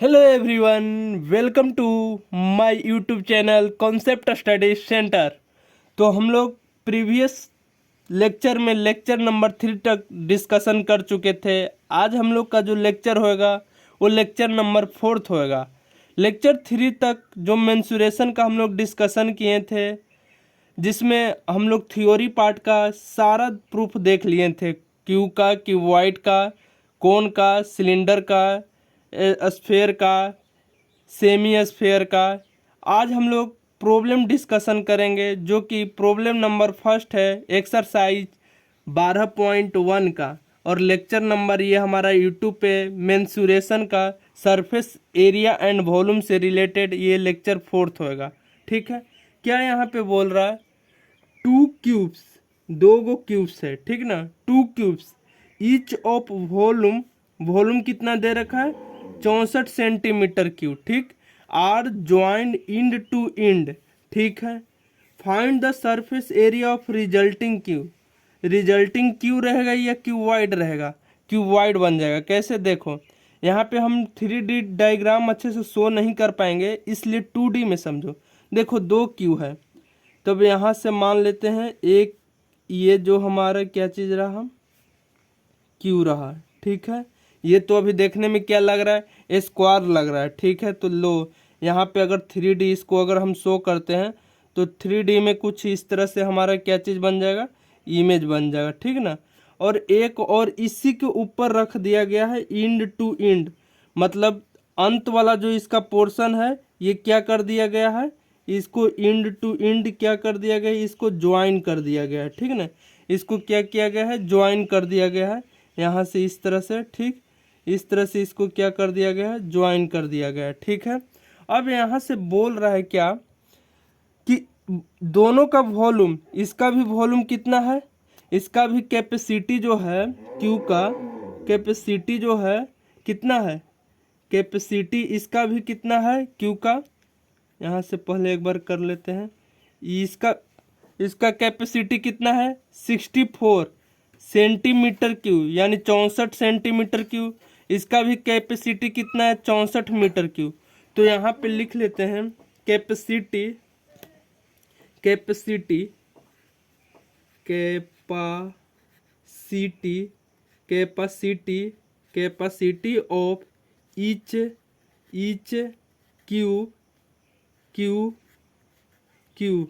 Hello everyone, welcome to my YouTube channel concept study centre. तो हम लोग previous lecture में लेक्चर नंबर 3 तक डिस्कशन कर चुके थे। आज हम लोग का जो लेक्चर होएगा वो लेक्चर नंबर 4 होएगा। लेक्चर 3 तक जो मेंसुरेशन का हम लोग डिस्कशन किए थे, जिसमें हम लोग थ्योरी पार्ट का सारा प्रूफ देख लिए थे, क्यू का, क्यूबॉइड का, कोन का, सिलेंडर का, स्फेयर का, सेमी स्फेयर का। आज हम लोग प्रॉब्लम डिस्कशन करेंगे, जो कि प्रॉब्लम नंबर फर्स्ट है एक्सरसाइज 12.1 का, और लेक्चर नंबर ये हमारा यूट्यूब पे मेंसुरेशन का सरफेस एरिया एंड वॉल्यूम से रिलेटेड ये लेक्चर 4 होएगा। ठीक है, क्या यहाँ पे बोल रहा है? 2 क्यूब्स, 2 क्यूब्स है, ठीक ना। 2 cubes each of volume, volume कितना दे रखा है? 64 सेंटीमीटर क्यूब, ठीक। Are joined end to end, ठीक है। Find the surface area of resulting cube. Resulting cube रहेगा या क्यू वाइड रहेगा? क्यू वाइड बन जाएगा। कैसे? देखो, यहाँ पे हम 3D डायग्राम अच्छे से शो नहीं कर पाएंगे, इसलिए 2D में समझो। देखो, 2 क्यू है, तब यहाँ से मान लेते हैं एक, ये जो हमारा क्या चीज़ रहा, क्यू रहा, ठीक है। ये तो अभी देखने में क्या लग रहा है? स्क्वायर लग रहा है, ठीक है। तो लो, यहाँ पे अगर 3D इसको अगर हम शो करते हैं तो 3D में कुछ इस तरह से हमारा क्या चीज़ बन जाएगा? इमेज बन जाएगा, ठीक ना। और एक और इसी के ऊपर रख दिया गया है इंड टू इंड, मतलब अंत वाला जो इसका पोर्शन है ये क्या कर दिया गया है? इसको इंड टू इंड क्या कर दिया गया है? इसको ज्वाइन कर दिया गया है, ठीक ना। इसको क्या किया गया है? ज्वाइन कर दिया गया है यहाँ से इस तरह से, ठीक। इस तरह से इसको क्या कर दिया गया है? ज्वाइन कर दिया गया है, ठीक है। अब यहाँ से बोल रहा है क्या कि दोनों का वॉल्यूम, इसका भी वॉल्यूम कितना है, इसका भी कैपेसिटी जो है, क्यू का कैपेसिटी जो है कितना है? कैपेसिटी इसका भी कितना है? क्यू का, यहाँ से पहले एक बार कर लेते हैं। इसका इसका कैपेसिटी कितना है? 64 सेंटीमीटर क्यू, यानी 64 सेंटीमीटर क्यू। इसका भी कैपेसिटी कितना है? 64 मीटर क्यू। तो यहाँ पे लिख लेते हैं capacity, capacity capacity capacity capacity of each each Q Q Q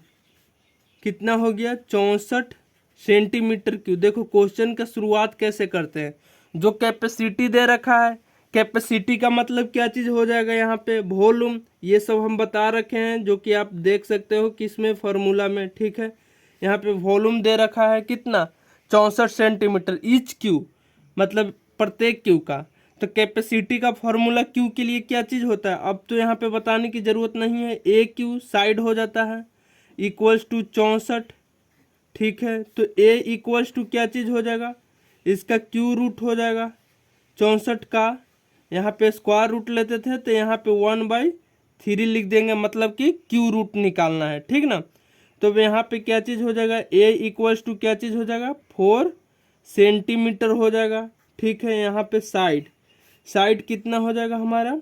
कितना हो गया? 64 सेंटीमीटर क्यूब। देखो, क्वेश्चन का शुरुआत कैसे करते हैं? जो कैपेसिटी दे रखा है, कैपेसिटी का मतलब क्या चीज़ हो जाएगा? यहाँ पे वॉल्यूम, ये सब हम बता रखे हैं, जो कि आप देख सकते हो किसमें, फार्मूला में, ठीक है। यहाँ पे वॉल्यूम दे रखा है कितना? 64 सेंटीमीटर ईच क्यू, मतलब प्रत्येक क्यू का। तो कैपेसिटी का फॉर्मूला क्यू के लिए क्या चीज़ होता है? अब तो यहाँ पे बताने की ज़रूरत नहीं है, ए क्यू साइड हो जाता है इक्वल्स टू 64, ठीक है। तो ए इक्वल्स टू क्या चीज़ हो जाएगा? इसका क्यू रूट हो जाएगा 64 का। यहाँ पे स्क्वायर रूट लेते थे तो यहाँ पे 1/3 लिख देंगे, मतलब कि क्यू रूट निकालना है, ठीक ना। तो यहाँ पे क्या चीज़ हो जाएगा? ए इक्वल्स टू क्या चीज़ हो जाएगा? 4 सेंटीमीटर हो जाएगा, ठीक है। यहाँ पे साइड, साइड कितना हो जाएगा हमारा?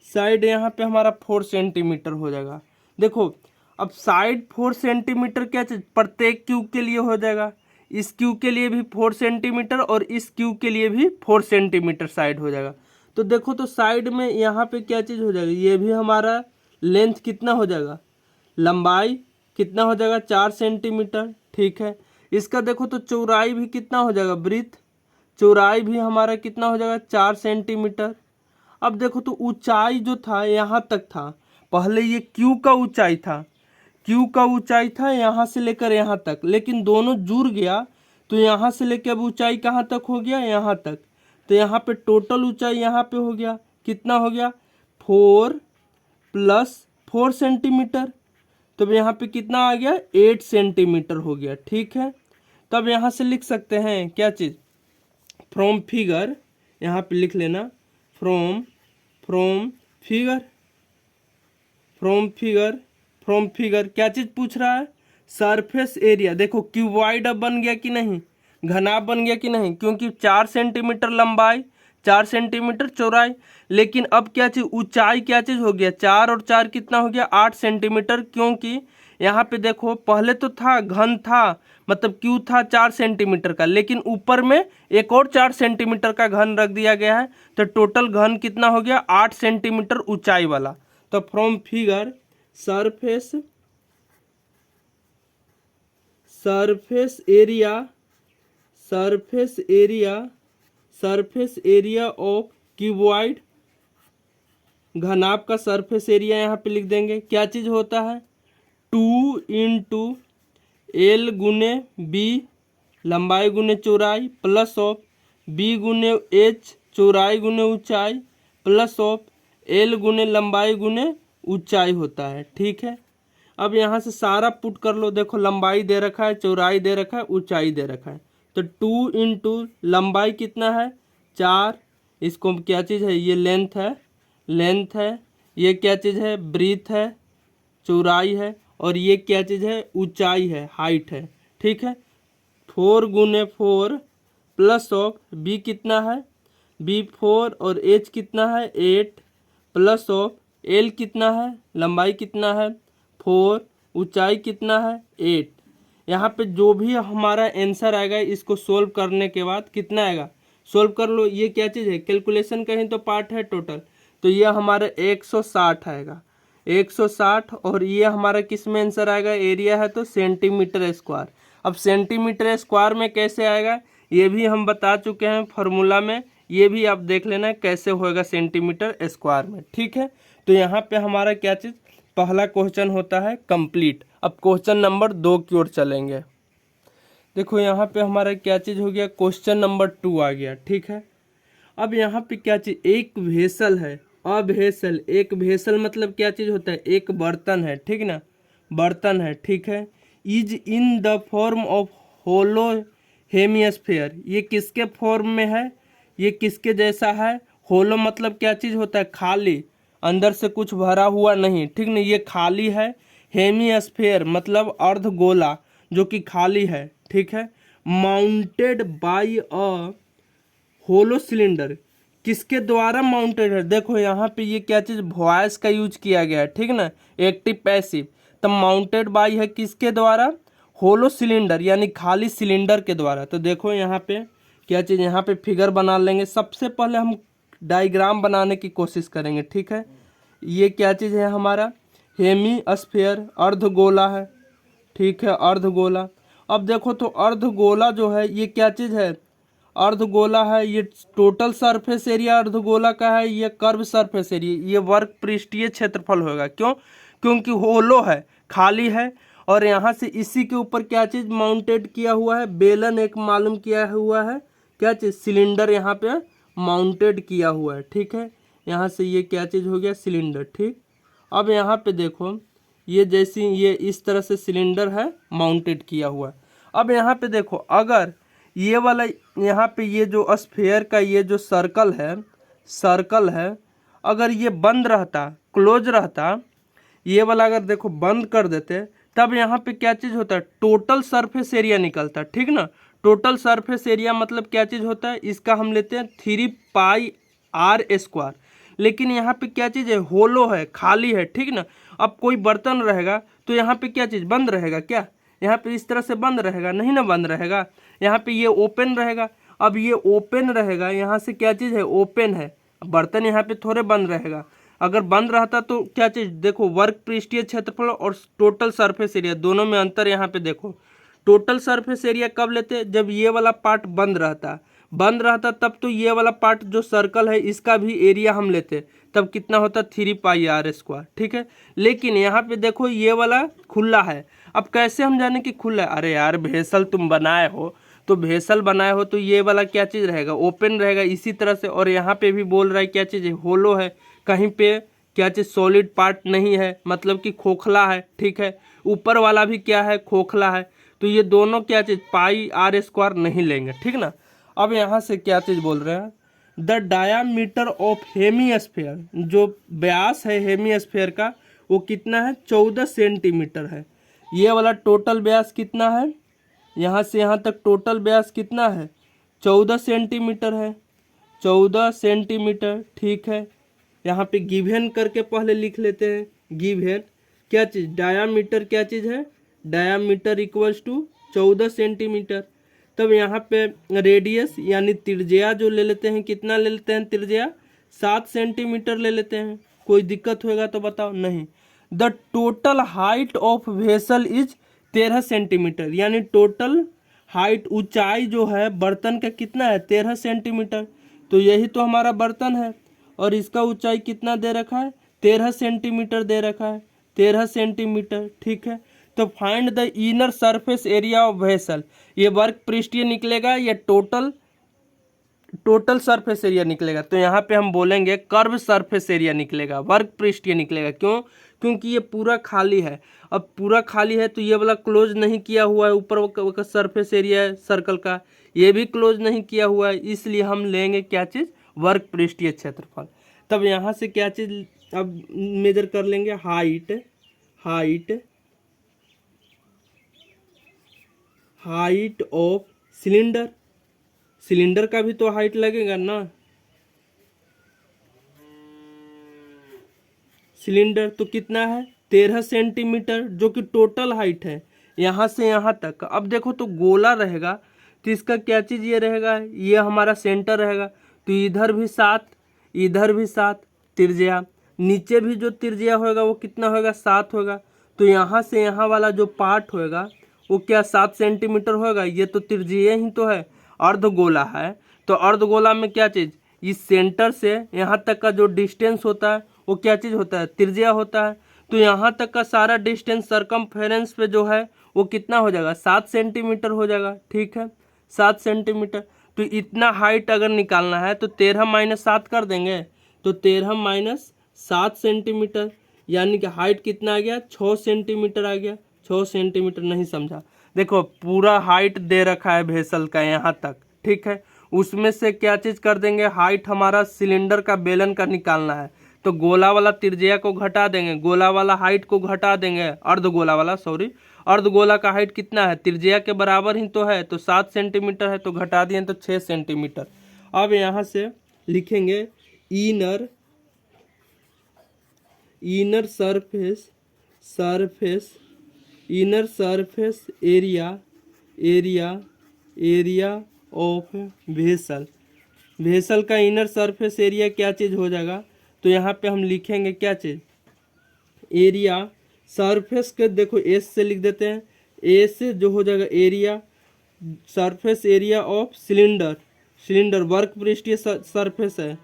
साइड यहाँ पे हमारा 4 सेंटीमीटर हो जाएगा। देखो, अब साइड 4 सेंटीमीटर क्या चीज प्रत्येक क्यूब के लिए हो जाएगा। इस क्यूब के लिए भी 4 सेंटीमीटर और इस क्यूब के लिए भी 4 सेंटीमीटर साइड हो जाएगा। तो देखो, तो साइड में यहाँ पे क्या चीज़ हो जाएगा? ये भी हमारा लेंथ कितना हो जाएगा? लंबाई कितना हो जाएगा? 4 सेंटीमीटर, ठीक है। इसका देखो तो चौड़ाई भी कितना हो जाएगा? ब्रीथ, चौड़ाई भी हमारा कितना हो जाएगा? 4 सेंटीमीटर। अब देखो, तो ऊंचाई जो था यहाँ तक था, पहले ये क्यू का ऊंचाई था, क्यू का ऊंचाई था यहाँ से लेकर यहाँ तक, लेकिन दोनों जुड़ गया तो यहाँ से लेकर अब ऊंचाई कहाँ तक हो गया? यहाँ तक। तो यहाँ पे टोटल ऊंचाई यहाँ पे हो गया, कितना हो गया? 4 + 4 सेंटीमीटर। तो यहाँ पे कितना आ गया? 8 सेंटीमीटर हो गया, ठीक है। तब यहाँ से लिख सकते हैं क्या चीज़? फ्रॉम फिगर, यहाँ पे लिख लेना from from figure, from figure, from figure क्या चीज़ पूछ रहा है? Surface area. देखो, क्यूबॉइड अब बन गया कि नहीं, घनाभ बन गया कि नहीं? क्योंकि 4 सेंटीमीटर लंबाई, 4 सेंटीमीटर चौड़ाई। लेकिन अब क्या चीज़ ऊंचाई क्या चीज़ हो गया, 4 और 4 कितना हो गया 8 सेंटीमीटर। क्योंकि यहाँ पे देखो पहले तो था घन था, मतलब क्यू था 4 सेंटीमीटर का, लेकिन ऊपर में एक और 4 सेंटीमीटर का घन रख दिया गया है, तो टोटल घन कितना हो गया 8 सेंटीमीटर ऊंचाई वाला। तो from figure surface area of cuboid, घनाभ का सरफेस एरिया यहाँ पे लिख देंगे। क्या चीज़ होता है 2 इंटू एल गुने बी लंबाई गुने चौड़ाई प्लस ऑफ बी गुने एच चौड़ाई गुने ऊंचाई प्लस ऑफ एल गुने लंबाई गुने ऊंचाई होता है। ठीक है, अब यहाँ से सारा पुट कर लो। देखो लंबाई दे रखा है, चौड़ाई दे रखा है, ऊंचाई दे रखा है। तो 2 इंटू लंबाई कितना है 4, इसको क्या चीज़ है ये लेंथ है, ये क्या चीज़ है ब्रीथ है, चौड़ाई है, और ये क्या चीज़ है ऊंचाई है, हाइट है। ठीक है, 4 गुने 4 प्लस ऑफ बी कितना है बी 4 और एच कितना है 8 प्लस ऑफ एल कितना है लंबाई कितना है 4, ऊंचाई कितना है 8। यहाँ पे जो भी हमारा आंसर आएगा इसको सोल्व करने के बाद कितना आएगा, सोल्व कर लो। ये क्या चीज़ है कैलकुलेशन का ही तो पार्ट है टोटल, तो ये हमारा 160 आएगा 160। और ये हमारा किस में आंसर आएगा, एरिया है तो सेंटीमीटर स्क्वायर। अब सेंटीमीटर स्क्वायर में कैसे आएगा ये भी हम बता चुके हैं फॉर्मूला में, ये भी आप देख लेना कैसे होएगा सेंटीमीटर स्क्वायर में। ठीक है, तो यहाँ पे हमारा क्या चीज़ पहला क्वेश्चन होता है कंप्लीट। अब क्वेश्चन नंबर 2 की ओर चलेंगे। देखो यहाँ पे हमारा क्या चीज़ हो गया, क्वेश्चन नंबर 2 आ गया। ठीक है, अब यहाँ पे क्या चीज़ एक वेसल है, अवेसल, एक वेसल मतलब क्या चीज़ होता है एक बर्तन है, ठीक ना, बर्तन है। ठीक है, is in the form of hollow hemisphere, ये किसके फॉर्म में है, ये किसके जैसा है, होलो मतलब क्या चीज़ होता है खाली, अंदर से कुछ भरा हुआ नहीं, ठीक नहीं, ये खाली है। हेमिस्फेयर मतलब अर्धगोला जो कि खाली है। ठीक है, mounted by a hollow cylinder, किसके द्वारा माउंटेड है, देखो यहाँ पे ये क्या चीज़ वॉइस का यूज किया गया है, ठीक ना, एक्टिव पैसिव। तब माउंटेड बाई है किसके द्वारा, होलो सिलेंडर यानी खाली सिलेंडर के द्वारा। तो देखो यहाँ पे क्या चीज़, यहाँ पे फिगर बना लेंगे। सबसे पहले हम डायग्राम बनाने की कोशिश करेंगे। ठीक है, ये क्या चीज़ है हमारा हेमिस्फेयर, अर्धगोला है। ठीक है, अर्धगोला। अब देखो तो अर्धगोला जो है ये क्या चीज़ है, अर्धगोला है। ये टोटल सरफेस एरिया अर्धगोला का है, ये कर्व सरफेस एरिया, ये वर्ग पृष्ठीय क्षेत्रफल होगा। क्यों, क्योंकि होलो है, खाली है, और यहाँ से इसी के ऊपर क्या चीज़ माउंटेड किया हुआ है, बेलन एक मालूम किया हुआ है, क्या चीज़ सिलेंडर यहाँ पे माउंटेड किया हुआ है। ठीक है, यहाँ से ये क्या चीज़ हो गया सिलेंडर। ठीक, अब यहाँ पे देखो ये जैसी ये इस तरह से सिलेंडर है माउंटेड किया हुआ है। अब यहाँ पे देखो अगर ये वाला यहाँ पे ये जो स्फेयर का ये जो सर्कल है, अगर ये बंद रहता, क्लोज रहता, ये वाला अगर देखो बंद कर देते, तब यहाँ पे क्या चीज़ होता है टोटल सरफेस एरिया निकलता। ठीक ना, टोटल सरफेस एरिया मतलब क्या चीज़ होता है, इसका हम लेते हैं 3πr²। लेकिन यहाँ पे क्या चीज़ है होलो है, खाली है। ठीक ना, अब कोई बर्तन रहेगा तो यहाँ पे क्या चीज़ बंद रहेगा, क्या यहाँ पे इस तरह से बंद रहेगा, नहीं ना बंद रहेगा। यहाँ पे ये ओपन रहेगा। अब ये ओपन रहेगा, यहाँ से क्या चीज़ है ओपन है, बर्तन यहाँ पे थोड़े बंद रहेगा। अगर बंद रहता तो क्या चीज़ देखो वर्ग पृष्ठीय क्षेत्रफल और टोटल सरफेस एरिया दोनों में अंतर। यहाँ पे देखो टोटल सरफेस एरिया कब लेते, जब ये वाला पार्ट बंद रहता तब तो ये वाला पार्ट जो सर्कल है इसका भी एरिया हम लेते, तब कितना होता 3πr²। ठीक है, लेकिन यहाँ पे देखो ये वाला खुला है। अब कैसे हम जाने कि खुला है, अरे यार वेसल तुम बनाए हो तो ये वाला क्या चीज़ रहेगा ओपन रहेगा इसी तरह से। और यहाँ पे भी बोल रहा है क्या चीज़ है होलो है, कहीं पे क्या चीज़ सॉलिड पार्ट नहीं है, मतलब कि खोखला है। ठीक है, ऊपर वाला भी क्या है खोखला है, तो ये दोनों क्या चीज़ πr² नहीं लेंगे। ठीक ना, अब यहाँ से क्या चीज़ बोल रहे हैं, द डायामीटर ऑफ हेमिस्फेयर, जो व्यास है हेमिस्फेयर का वो कितना है 14 सेंटीमीटर है। ये वाला टोटल व्यास कितना है, यहाँ से यहाँ तक टोटल व्यास कितना है 14 सेंटीमीटर है। 14 सेंटीमीटर। ठीक है, यहाँ पे गिवन करके पहले लिख लेते हैं। गिवन क्या चीज़, डायामीटर क्या चीज़ है, डायामीटर इक्वल्स टू 14 सेंटीमीटर। तब यहाँ पे रेडियस यानी त्रिज्या जो ले लेते हैं, कितना ले लेते हैं त्रिज्या, 7 सेंटीमीटर ले लेते हैं। कोई दिक्कत होगा तो बताओ, नहीं। The total height of vessel is 13 centimetre, यानी टोटल हाइट ऊंचाई जो है बर्तन का कितना है, 13 सेंटीमीटर। तो यही तो हमारा बर्तन है और इसका ऊंचाई कितना दे रखा है, 13 सेंटीमीटर दे रखा है, 13 सेंटीमीटर। ठीक है, तो find the inner surface area of vessel, ये वर्ग पृष्ठीय निकलेगा या टोटल सरफेस एरिया निकलेगा। तो यहाँ पे हम बोलेंगे कर्व सरफेस एरिया निकलेगा, वर्ग पृष्ठीय निकलेगा। क्यों, क्योंकि ये पूरा खाली है। अब पूरा खाली है तो ये वाला क्लोज नहीं किया हुआ है, ऊपर का सरफेस एरिया है सर्कल का, ये भी क्लोज नहीं किया हुआ है, इसलिए हम लेंगे क्या चीज़, वर्ग पृष्ठीय क्षेत्रफल। तब यहाँ से क्या चीज़ अब मेजर कर लेंगे, हाइट ऑफ सिलेंडर। सिलेंडर का भी तो हाइट लगेगा ना, सिलेंडर तो कितना है, 13 सेंटीमीटर, जो कि टोटल हाइट है यहाँ से यहाँ तक। अब देखो तो गोला रहेगा तो इसका क्या चीज़ ये रहेगा, ये हमारा सेंटर रहेगा, तो इधर भी 7, इधर भी 7 त्रिज्या, नीचे भी जो त्रिज्या होगा वो कितना होगा, 7 होगा। तो यहाँ से यहाँ वाला जो पार्ट होगा वो क्या 7 सेंटीमीटर होगा, ये तो त्रिज्या ही तो है, अर्धगोला है। तो अर्धगोला में क्या चीज़, इस सेंटर से यहाँ तक का जो डिस्टेंस होता है वो क्या चीज़ होता है, त्रिज्या होता है। तो यहाँ तक का सारा डिस्टेंस सरकमफेरेंस पे जो है वो कितना हो जाएगा, 7 सेंटीमीटर हो जाएगा। ठीक है, 7 सेंटीमीटर। तो इतना हाइट अगर निकालना है तो 13 माइनस 7 कर देंगे, तो 13 माइनस 7 सेंटीमीटर, यानी कि हाइट कितना आ गया, 6 सेंटीमीटर आ गया। 6 सेंटीमीटर नहीं समझा, देखो पूरा हाइट दे रखा है वेसल का यहाँ तक। ठीक है, उसमें से क्या चीज़ कर देंगे, हाइट हमारा सिलेंडर का बेलन का निकालना है, तो गोला वाला त्रिज्या को घटा देंगे, गोला वाला हाइट को घटा देंगे, अर्धगोला वाला सॉरी, अर्धगोला का हाइट कितना है, त्रिज्या के बराबर ही तो है, तो 7 सेंटीमीटर है, तो घटा दिए तो 6 सेंटीमीटर। अब यहाँ से लिखेंगे inner surface area of vessel का इनर सरफेस एरिया क्या चीज़ हो जाएगा, तो यहाँ पे हम लिखेंगे क्या चीज़, एरिया सरफेस के, देखो एस से लिख देते हैं, ए से जो हो जाएगा area, surface area of cylinder वर्ग पृष्ठीय सरफेस है।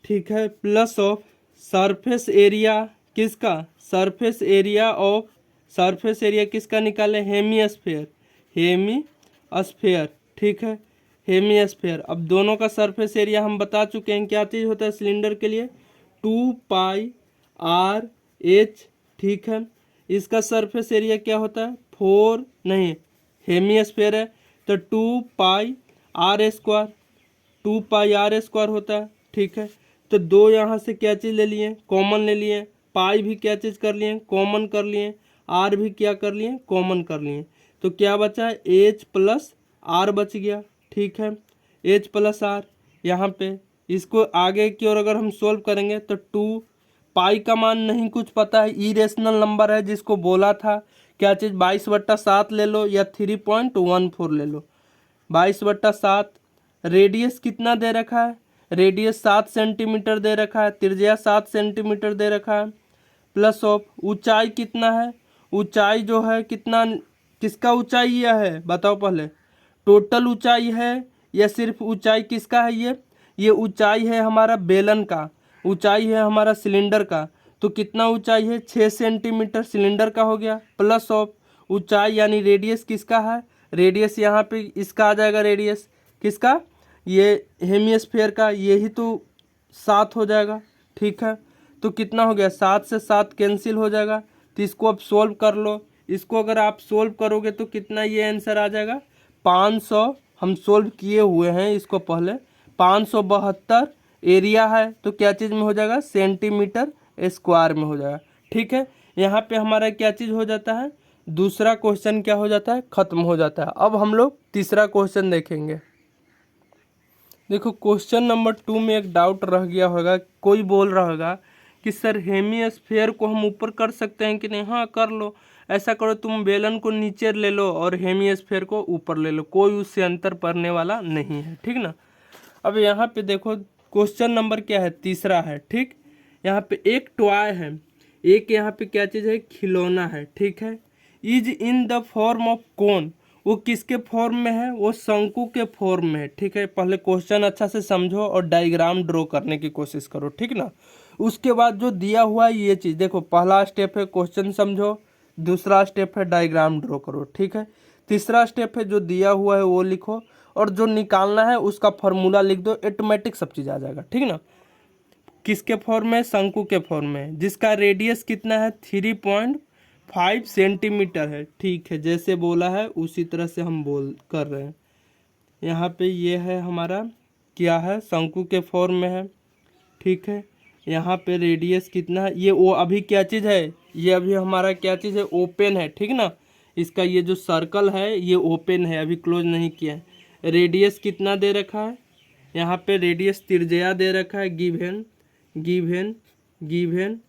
ठीक है, प्लस ऑफ सरफेस एरिया किसका, सरफेस एरिया किसका निकाले, हेमीस्फेयर। ठीक है, हेमीस्फेयर। अब दोनों का सरफेस एरिया हम बता चुके हैं क्या चीज़ होता है सिलेंडर के लिए, 2πr/h। ठीक है, इसका सरफेस एरिया क्या होता है, हेमीस्फेयर है तो 2πr² होता है। ठीक है, तो दो यहाँ से क्या चीज़ ले लिए, कॉमन ले लिए, पाई भी क्या चीज़ कर लिए, कॉमन कर लिए, आर भी क्या कर लिए, कॉमन कर लिए, तो क्या बचा है, एच प्लस आर बच गया। ठीक है, एच प्लस आर। यहाँ पे इसको आगे की ओर अगर हम सोल्व करेंगे तो 2 पाई का मान नहीं कुछ पता है, इरेशनल नंबर है, जिसको बोला था क्या चीज़ 22/7 ले लो या 3.14 ले लो, 22/7। रेडियस कितना दे रखा है, रेडियस 7 सेंटीमीटर दे रखा है, त्रिज्या 7 सेंटीमीटर दे रखा है, प्लस ऑफ ऊंचाई कितना है, ऊंचाई जो है कितना, किसका ऊंचाई यह है बताओ पहले, टोटल ऊंचाई है या सिर्फ ऊंचाई किसका है, ये ऊंचाई है हमारा बेलन का, ऊंचाई है हमारा सिलेंडर का। तो कितना ऊंचाई है, 6 सेंटीमीटर सिलेंडर का हो गया, प्लस ऑफ ऊंचाई यानी रेडियस किसका है, रेडियस यहाँ पे इसका आ जाएगा, रेडियस किसका, ये हेमीस्फेयर का, यही तो 7 हो जाएगा। ठीक है, तो कितना हो गया, 7 से 7 कैंसिल हो जाएगा, तो इसको अब सोल्व कर लो। इसको अगर आप सोल्व करोगे तो कितना ये आंसर आ जाएगा, 500, हम सोल्व किए हुए हैं इसको पहले, 572 एरिया है, तो क्या चीज़ में हो जाएगा, सेंटीमीटर स्क्वायर में हो जाएगा। ठीक है, यहाँ पे हमारा क्या चीज़ हो जाता है, दूसरा क्वेश्चन क्या हो जाता है, खत्म हो जाता है। अब हम लोग तीसरा क्वेश्चन देखेंगे। देखो क्वेश्चन नंबर 2 में एक डाउट रह गया होगा, कोई बोल रहा होगा कि सर हेमिस्फेयर को हम ऊपर कर सकते हैं कि नहीं। हाँ कर लो, ऐसा करो तुम बेलन को नीचे ले लो और हेमिस्फेयर को ऊपर ले लो, कोई उससे अंतर पड़ने वाला नहीं है, ठीक ना। अब यहाँ पे देखो क्वेश्चन नंबर क्या है, तीसरा है, ठीक। यहाँ पे एक टॉय है, एक यहाँ पे क्या चीज़ है, खिलौना है, ठीक है। Is in the form of cone, वो किसके फॉर्म में है, वो शंकु के फॉर्म में है, ठीक है। पहले क्वेश्चन अच्छा से समझो और डायग्राम ड्रॉ करने की कोशिश करो, ठीक ना। उसके बाद जो दिया हुआ है ये चीज़ देखो, पहला स्टेप है क्वेश्चन समझो, दूसरा स्टेप है डायग्राम ड्रॉ करो, ठीक है। तीसरा स्टेप है जो दिया हुआ है वो लिखो, और जो निकालना है उसका फॉर्मूला लिख दो, ऑटोमेटिक सब चीज़ आ जाएगा, ठीक ना। किसके फॉर्म में, शंकु के फॉर्म में, जिसका रेडियस कितना है, 3.5 सेंटीमीटर है, ठीक है। जैसे बोला है उसी तरह से हम बोल कर रहे हैं। यहाँ पे ये है हमारा क्या है, शंकु के फॉर्म में है, ठीक है। यहाँ पे रेडियस कितना है, ये वो अभी क्या चीज़ है, ये अभी हमारा क्या चीज़ है, ओपन है, ठीक ना। इसका ये जो सर्कल है ये ओपन है, अभी क्लोज नहीं किया है। रेडियस कितना दे रखा है, यहाँ पे रेडियस त्रिज्या दे रखा है, गिवन गिवन गिवन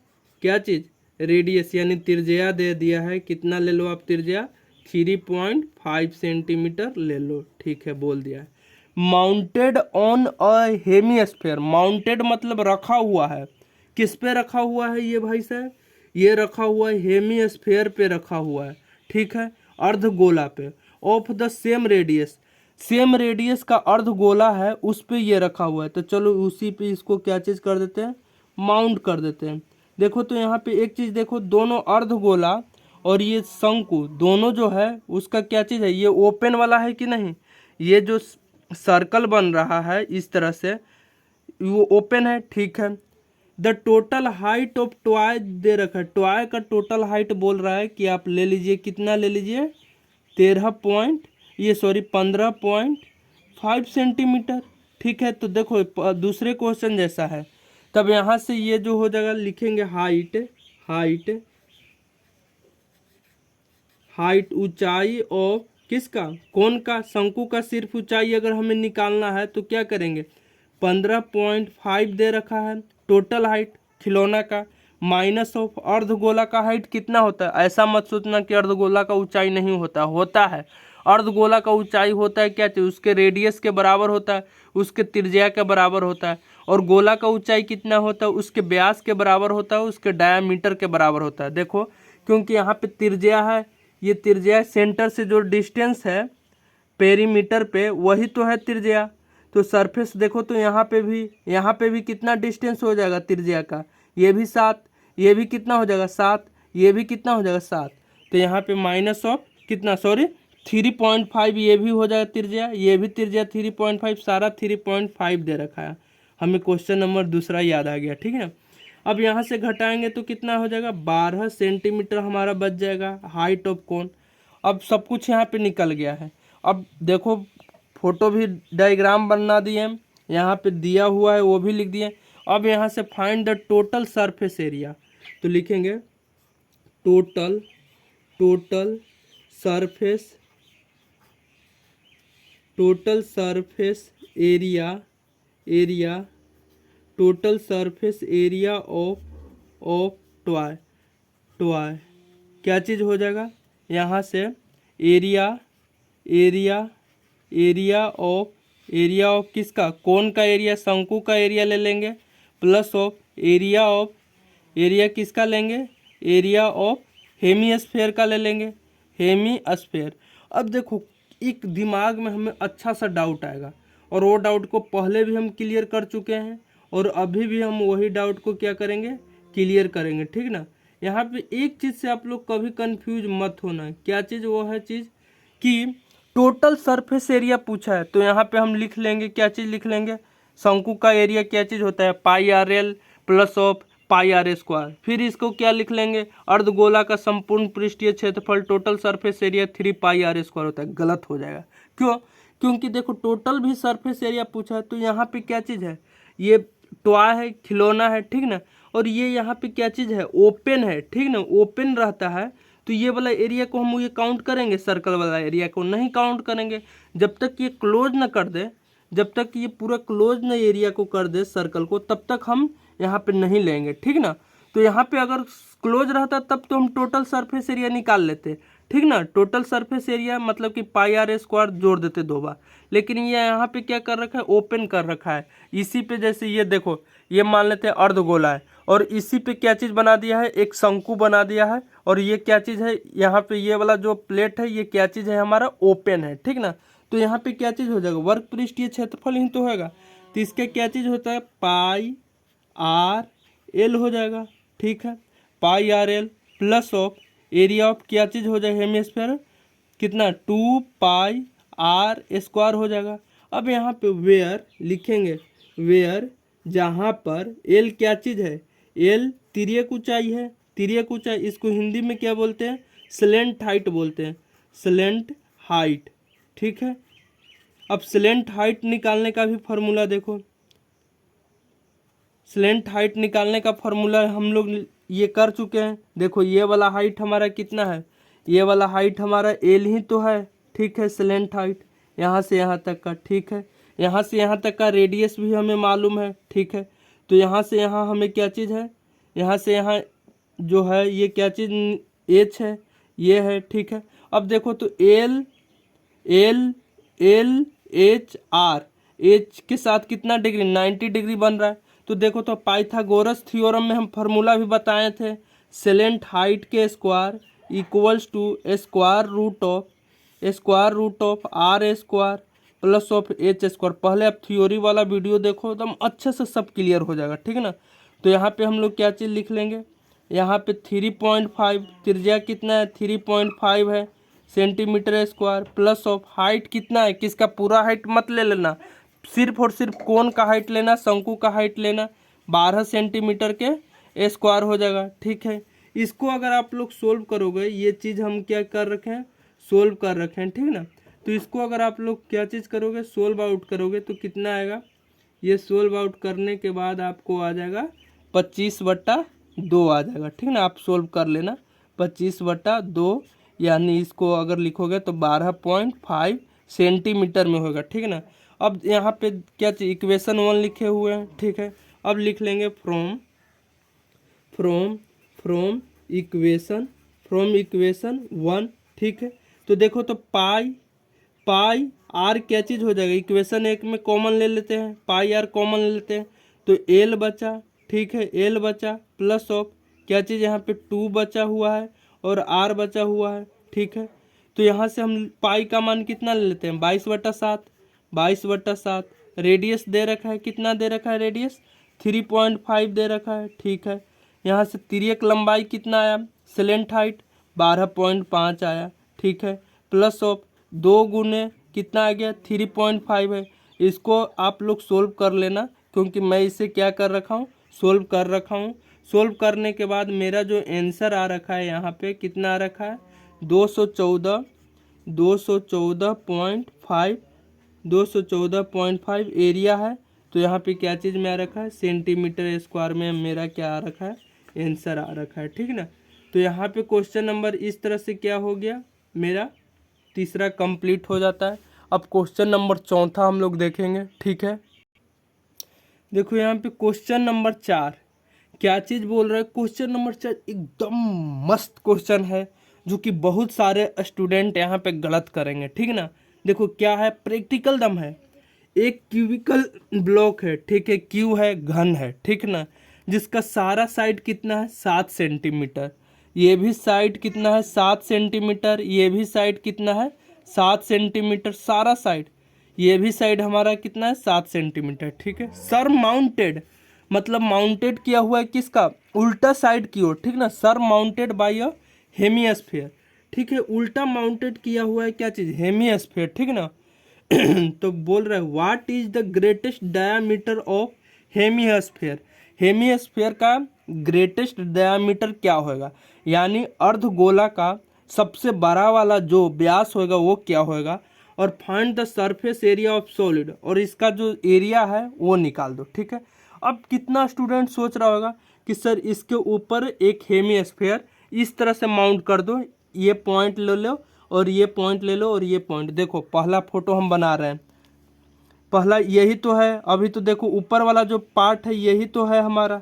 क्या चीज़, रेडियस यानी त्रिज्या दे दिया है, कितना ले लो आप त्रिज्या, 3.5 सेंटीमीटर ले लो, ठीक है, बोल दिया है। Mounted on a hemisphere, mounted मतलब रखा हुआ है, किस पे रखा हुआ है ये भाई साहब, ये रखा हुआ है हेमिस्फेयर पे रखा हुआ है, ठीक है, अर्धगोला पे, of the same radius, same radius का अर्धगोला है उस पे ये रखा हुआ है। तो चलो उसी पे इसको क्या चीज़ कर देते हैं, माउंट कर देते हैं। देखो तो यहाँ पे एक चीज़ देखो, दोनों अर्धगोला और ये शंकु दोनों जो है उसका क्या चीज़ है, ये ओपन वाला है कि नहीं, ये जो सर्कल बन रहा है इस तरह से वो ओपन है, ठीक है। The total height of toy दे रखा है, टॉय का टोटल हाइट बोल रहा है कि आप ले लीजिए, कितना ले लीजिए, 15.5 सेंटीमीटर, ठीक है। तो देखो दूसरे क्वेश्चन जैसा है, तब यहाँ से ये जो हो जाएगा लिखेंगे हाइट, हाइट हाइट ऊंचाई ऑफ किसका, कौन का, शंकु का सिर्फ ऊंचाई अगर हमें निकालना है तो क्या करेंगे, 15.5 दे रखा है टोटल हाइट खिलौना का, माइनस ऑफ अर्धगोला का हाइट कितना होता है। ऐसा मत सोचना कि अर्धगोला का ऊंचाई नहीं होता, होता है। अर्धगोला का ऊंचाई होता है क्या चाहिए, उसके रेडियस के बराबर होता है, उसके त्रिज्या के बराबर होता है। और गोला का ऊंचाई कितना होता है, उसके व्यास के बराबर होता है, उसके डायामीटर के बराबर होता है। देखो क्योंकि यहाँ पे त्रिज्या है, ये त्रिज्या सेंटर से जो डिस्टेंस है पेरीमीटर पे वही तो है त्रिज्या। तो सरफेस देखो तो यहाँ पे भी कितना डिस्टेंस हो जाएगा त्रिज्या का, ये भी 7, ये भी कितना हो जाएगा 7, ये भी कितना हो जाएगा 7। तो यहाँ पे माइनस ऑफ कितना, सॉरी 3.5, ये भी हो जाएगा त्रिज्या, ये भी त्रिज्या 3.5, सारा 3.5 दे रखा है। हमें क्वेश्चन नंबर दूसरा याद आ गया, ठीक है। अब यहाँ से घटाएंगे तो कितना हो जाएगा, 12 सेंटीमीटर हमारा बच जाएगा हाइट ऑफ कोन। अब सब कुछ यहाँ पे निकल गया है। अब देखो फोटो भी डायग्राम बना दिए, यहाँ पे दिया हुआ है वो भी लिख दिए। अब यहाँ से find the total surface area, तो लिखेंगे total surface area of toy क्या चीज़ हो जाएगा, यहाँ से एरिया ऑफ किसका, कौन का एरिया, शंकु का एरिया ले लेंगे, प्लस ऑफ एरिया किसका लेंगे, एरिया ऑफ हेमिस्फेयर का ले लेंगे, हेमिस्फेयर। अब देखो एक दिमाग में हमें अच्छा सा डाउट आएगा, और वो डाउट को पहले भी हम क्लियर कर चुके हैं और अभी भी हम वही डाउट को क्या करेंगे, क्लियर करेंगे, ठीक ना। यहाँ पे एक चीज़ से आप लोग कभी कंफ्यूज मत होना, क्या चीज़, वो है चीज़ कि टोटल सरफेस एरिया पूछा है, तो यहाँ पे हम लिख लेंगे, क्या चीज़ लिख लेंगे, शंकु का एरिया क्या चीज़ होता है, πr_l प्लस ऑफ πr²। फिर इसको क्या लिख लेंगे, अर्धगोला का संपूर्ण पृष्ठीय क्षेत्रफल टोटल सरफेस एरिया 3πr² होता है। गलत हो जाएगा, क्यों, क्योंकि देखो टोटल भी सरफेस एरिया पूछा है, तो यहाँ पे क्या चीज़ है, ये टॉय है, खिलौना है, ठीक ना। और ये यहाँ पे क्या चीज़ है, ओपन है, ठीक ना, ओपन रहता है तो ये वाला एरिया को हम ये काउंट करेंगे, सर्कल वाला एरिया को नहीं काउंट करेंगे। जब तक ये क्लोज ना कर दे, जब तक ये पूरा क्लोज ना एरिया को कर दे सर्कल को, तब तक हम यहाँ पे नहीं लेंगे, ठीक ना। तो यहाँ पे अगर क्लोज रहता तब तो हम टोटल सरफेस एरिया निकाल लेते, ठीक ना। टोटल सरफेस एरिया मतलब कि पाई आर स्क्वायर जोड़ देते 2 बार, लेकिन ये यहाँ पे क्या कर रखा है, ओपन कर रखा है। इसी पे जैसे ये देखो, ये मान लेते हैं अर्धगोला है, और इसी पे क्या चीज़ बना दिया है, एक शंकु बना दिया है। और ये क्या चीज़ है, यहाँ पे ये वाला जो प्लेट है ये क्या चीज़ है, हमारा ओपन है, ठीक ना। तो यहाँ पे क्या चीज़ हो जाएगा, वर्ग पृष्ठीय क्षेत्रफल ही तो होगा। तो इसका क्या चीज़ होता है, पाई आर एल हो जाएगा, ठीक है। Pi R L plus of area of क्या चीज़ हो जाएगा, हेमिस्फीयर कितना, 2 पाई आर स्क्वायर हो जाएगा। अब यहाँ पे वेयर लिखेंगे, वेयर जहाँ पर एल क्या चीज़ है, एल तिर्यक ऊंचाई है। तिर्यक ऊंचाई इसको हिंदी में क्या बोलते हैं, स्लेंट हाइट बोलते हैं, स्लेंट हाइट, ठीक है। अब स्लेंट हाइट निकालने का भी फॉर्मूला देखो, स्लेंट हाइट निकालने का फॉर्मूला हम लोग ये कर चुके हैं। देखो ये वाला हाइट हमारा कितना है, ये वाला हाइट हमारा एल ही तो है, ठीक है। स्लेंट हाइट यहाँ से यहाँ तक का, ठीक है। यहाँ से यहाँ तक का रेडियस भी हमें मालूम है, ठीक है। तो यहाँ से यहाँ हमें क्या चीज़ है, यहाँ से यहाँ जो है ये क्या चीज़, एच है, ये है, ठीक है। अब देखो तो L L L H R, H के साथ कितना डिग्री, 90 डिग्री बन रहा है। तो देखो तो पाइथागोरस थ्योरम में हम फार्मूला भी बताए थे, सेलेंट हाइट के square equals to square root of R square plus of H square. पहले आप थ्योरी वाला वीडियो देखो, एकदम अच्छे से सब क्लियर हो जाएगा, ठीक है ना। तो यहाँ पे हम लोग क्या चीज़ लिख लेंगे, यहाँ पे 3.5 त्रिज्या कितना है, 3.5 है centimetre square plus of height कितना है, किसका पूरा हाइट मत ले लेना, सिर्फ और सिर्फ कोन का हाइट लेना, शंकु का हाइट लेना, 12 सेंटीमीटर के स्क्वायर हो जाएगा, ठीक है। इसको अगर आप लोग सोल्व करोगे, ये चीज़ हम क्या कर रखे हैं, सोल्व कर रखे हैं, ठीक ना। तो इसको अगर आप लोग क्या चीज़ करोगे, सोल्व आउट करोगे तो कितना आएगा, ये सोल्व आउट करने के बाद आपको आ जाएगा 25/2 आ जाएगा, ठीक ना। आप सोल्व कर लेना 25/2, यानी इसको अगर लिखोगे तो 12.5 सेंटीमीटर में होगा, ठीक है ना। अब यहाँ पे क्या चाहिए, इक्वेशन 1 लिखे हुए हैं, ठीक है। अब लिख लेंगे फ्रॉम इक्वेशन 1, ठीक है। तो देखो तो पाई आर क्या चीज़ हो जाएगा, इक्वेशन 1 में कॉमन ले लेते हैं, पाई आर कॉमन ले लेते हैं, तो एल बचा, ठीक है, एल बचा प्लस ऑफ क्या चीज़, यहाँ पे 2 बचा हुआ है और आर बचा हुआ है, ठीक है। तो यहाँ से हम पाई का मान कितना ले लेते हैं, 22/7 रेडियस दे रखा है, कितना दे रखा है रेडियस, 3.5 दे रखा है, ठीक है। यहाँ से तिर्यक लंबाई कितना आया, स्लेंट हाइट 12.5 आया, ठीक है, प्लस ऑफ 2 गुने कितना आ गया, 3.5 है। इसको आप लोग सोल्व कर लेना, क्योंकि मैं इसे क्या कर रखा हूँ, सोल्व कर रखा हूँ। सोल्व करने के बाद मेरा जो आंसर आ रखा है यहाँ पे कितना आ रखा है, 214.5 एरिया है। तो यहाँ पे क्या चीज़ में आ रखा है, सेंटीमीटर स्क्वायर में मेरा क्या आ रखा है, आंसर आ रखा है, ठीक ना। तो यहाँ पे क्वेश्चन नंबर इस तरह से क्या हो गया, मेरा तीसरा कंप्लीट हो जाता है। अब क्वेश्चन नंबर 4 हम लोग देखेंगे, ठीक है। देखो यहाँ पे क्वेश्चन नंबर 4 क्या चीज़ बोल रहा है, क्वेश्चन नंबर 4 एकदम मस्त क्वेश्चन है, जो कि बहुत सारे स्टूडेंट यहाँ पे गलत करेंगे, ठीक ना। देखो क्या है, प्रैक्टिकल दम है, एक क्यूबिकल ब्लॉक है, ठीक है, क्यू है, घन है, ठीक ना, जिसका सारा साइड कितना है, 7 सेंटीमीटर, ये भी साइड कितना है, 7 सेंटीमीटर, ये भी साइड कितना है, 7 सेंटीमीटर, सारा साइड, ये भी साइड हमारा कितना है, 7 सेंटीमीटर, ठीक है। सर माउंटेड मतलब माउंटेड किया हुआ है किसका, उल्टा साइड की ओर, ठीक ना, surmounted by a hemisphere, ठीक है, उल्टा माउंटेड किया हुआ है क्या चीज़, हेमिस्फीयर, ठीक ना। तो बोल रहा है what is the greatest diameter of hemisphere, hemisphere का ग्रेटेस्ट डायामीटर क्या होगा, यानी अर्धगोला का सबसे बड़ा वाला जो व्यास होगा वो क्या होगा, और find the surface area of solid, और इसका जो एरिया है वो निकाल दो, ठीक है। अब कितना स्टूडेंट सोच रहा होगा कि सर इसके ऊपर एक हेमिस्फीयर इस तरह से माउंट कर दो। ये पॉइंट ले लो और ये पॉइंट ले लो और ये पॉइंट, देखो पहला फोटो हम बना रहे हैं, पहला यही तो है। अभी तो देखो ऊपर वाला जो पार्ट है यही तो है हमारा,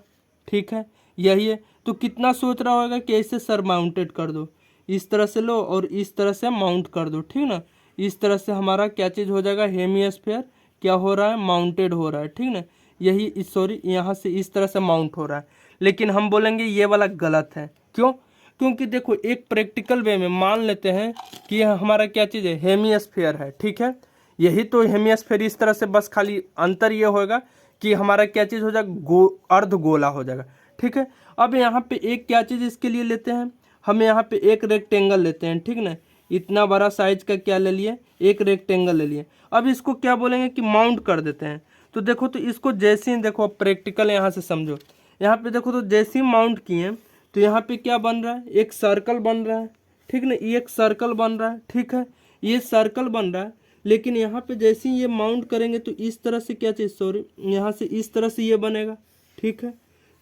ठीक है, यही है। तो कितना सोच रहा होगा कि ऐसे सर माउंटेड कर दो, इस तरह से लो और इस तरह से माउंट कर दो, ठीक ना। इस तरह से हमारा क्या चीज़ हो जाएगा, हेमिस्फीयर क्या हो रहा है, माउंटेड हो रहा है, ठीक ना। यही सॉरी यहाँ से इस तरह से माउंट हो रहा है। लेकिन हम बोलेंगे ये वाला गलत है, क्यों? क्योंकि देखो एक प्रैक्टिकल वे में मान लेते हैं कि यह हमारा क्या चीज़ है, हेमिस्फीयर है, ठीक है। यही तो हेमिस्फीयर इस तरह से, बस खाली अंतर ये होगा कि हमारा क्या चीज़ हो जाएगा, अर्ध गोला हो जाएगा, ठीक है। अब यहाँ पे एक क्या चीज़ इसके लिए लेते हैं, हम यहाँ पे एक रेक्टेंगल लेते हैं, ठीक ना। इतना बड़ा साइज का क्या ले लिए, एक रेक्टेंगल ले लिए। अब इसको क्या बोलेंगे कि माउंट कर देते हैं। तो देखो, तो इसको जैसे ही देखो प्रैक्टिकल यहाँ से समझो, यहाँ पे देखो तो जैसे ही माउंट किए तो यहाँ पे क्या बन रहा है, एक सर्कल बन रहा है, ठीक ना। ये एक सर्कल बन रहा है, ठीक है, ये सर्कल बन रहा है। लेकिन यहाँ पे जैसे ही ये माउंट करेंगे तो इस तरह से क्या चीज़, सॉरी, यहाँ से इस तरह से ये बनेगा, ठीक है।